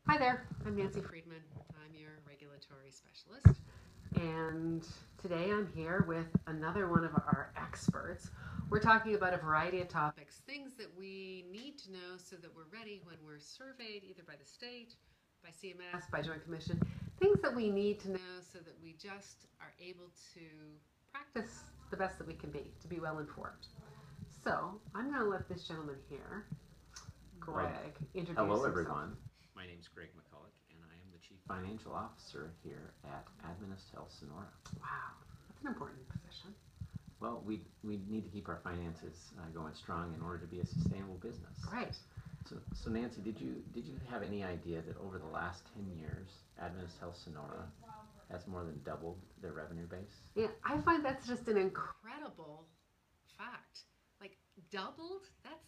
Hi there, I'm Nancy Friedman. I'm your regulatory specialist, and today I'm here with another one of our experts. We're talking about a variety of topics, things that we need to know so that we're ready when we're surveyed either by the state, by CMS, by Joint Commission, things that we need to know so that we just are able to practice the best that we can be, to be well informed. So I'm going to let this gentleman here, Greg, introduce Hello, himself. everyone. My name is Greg McCulloch, and I am the Chief Financial Officer here at Adventist Health Sonora. Wow, that's an important position. Well, we need to keep our finances going strong in order to be a sustainable business. Right. So Nancy, did you have any idea that over the last 10 years, Adventist Health Sonora has more than doubled their revenue base? Yeah, I find that's just an incredible fact. Like doubled?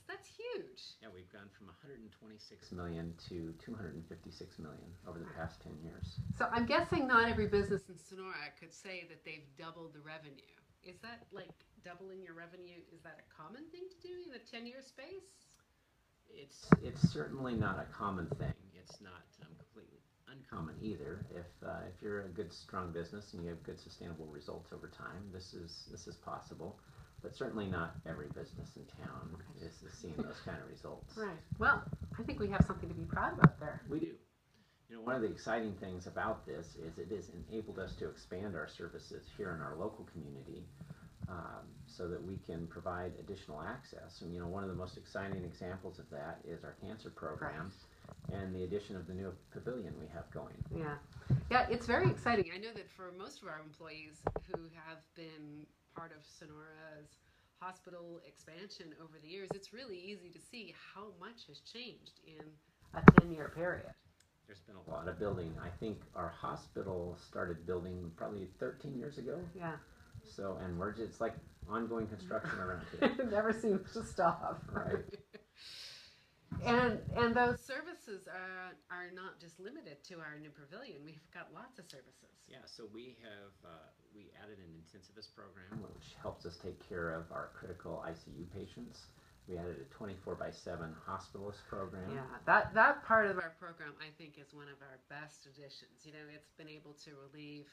That's huge. Yeah, we've gone from 126 million to 256 million over the past 10 years. So I'm guessing not every business in Sonora could say that they've doubled the revenue. Is that like doubling your revenue? Is that a common thing to do in a 10-year space? It's certainly not a common thing. It's not completely uncommon either. If you're a good, strong business and you have good, sustainable results over time, this is possible. But certainly not every business in town is seeing those kind of results. Right. Well, I think we have something to be proud about there. We do. You know, one of the exciting things about this is it has enabled us to expand our services here in our local community so that we can provide additional access. And, you know, one of the most exciting examples of that is our cancer program and the addition of the new pavilion we have going. Yeah, it's very exciting. I know that for most of our employees who have been part of Sonora's hospital expansion over the years, it's really easy to see how much has changed in a 10-year period. There's been a lot of building. I think our hospital started building probably 13 years ago. Yeah. So, and it's like ongoing construction around here. It never seems to stop. Right. And those services are not just limited to our new pavilion. We've got lots of services. Yeah, so we have we added an intensivist program, which helps us take care of our critical ICU patients. We added a 24/7 hospitalist program. Yeah, that part of our program, I think, is one of our best additions. You know, it's been able to relieve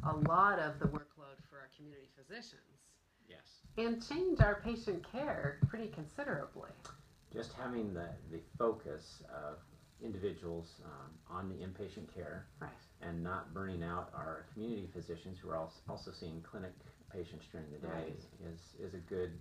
a lot of the workload for our community physicians. Yes. And change our patient care pretty considerably. Just having the focus of individuals on the inpatient care, right, and not burning out our community physicians who are also seeing clinic patients during the day is a good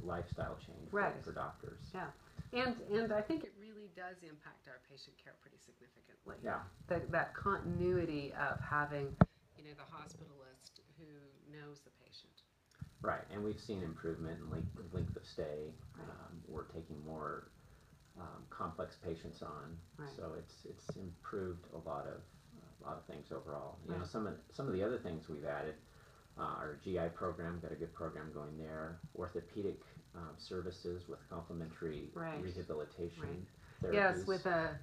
lifestyle change for doctors. Yeah, and I think it really does impact our patient care pretty significantly. Yeah, that continuity of having, you know, the hospitalist who knows the patient. Right, and we've seen improvement in length of stay. We're taking more complex patients on, so it's improved a lot of things overall. You know, some of the other things we've added, our GI program, got a good program going there. Orthopedic services with complementary rehabilitation therapies. Yes, with a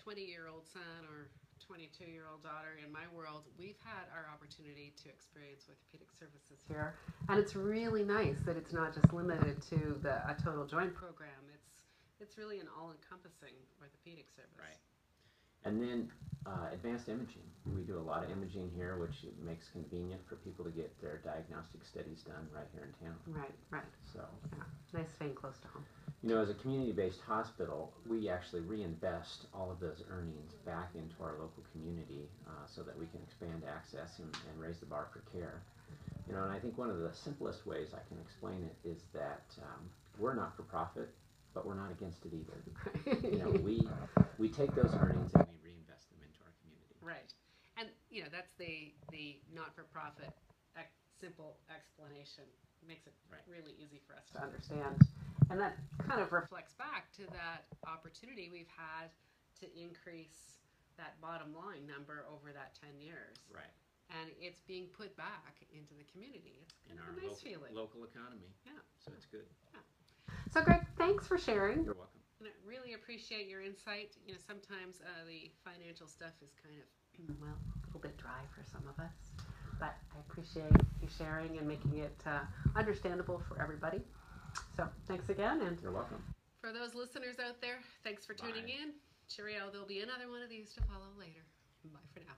20-year-old son or 22-year-old daughter in my world, we've had our opportunity to experience orthopedic services here, and it's really nice that it's not just limited to a total joint program. It's really an all-encompassing orthopedic service. Right. And then advanced imaging. We do a lot of imaging here, which makes convenient for people to get their diagnostic studies done right here in town. Right. So yeah, nice staying close to home. You know, as a community-based hospital, we actually reinvest all of those earnings back into our local community so that we can expand access and raise the bar for care. You know, and I think one of the simplest ways I can explain it is that we're not for profit, but we're not against it either. You know, we take those earnings and we reinvest them into our community. Right, and you know that's the not-for-profit simple explanation. It makes it really easy for us to understand. And that kind of reflects back to that opportunity we've had to increase that bottom line number over that 10 years. Right. And it's being put back into the community. It's kind of a nice feeling. Local economy. Yeah. So it's good. Yeah. So Greg, thanks for sharing. You're welcome. And I really appreciate your insight. You know, sometimes the financial stuff is kind of, well, a little bit dry for some of us. But I appreciate you sharing and making it understandable for everybody. So thanks again. And you're welcome. For those listeners out there, thanks for tuning in. Cheerio. There'll be another one of these to follow later. Bye for now.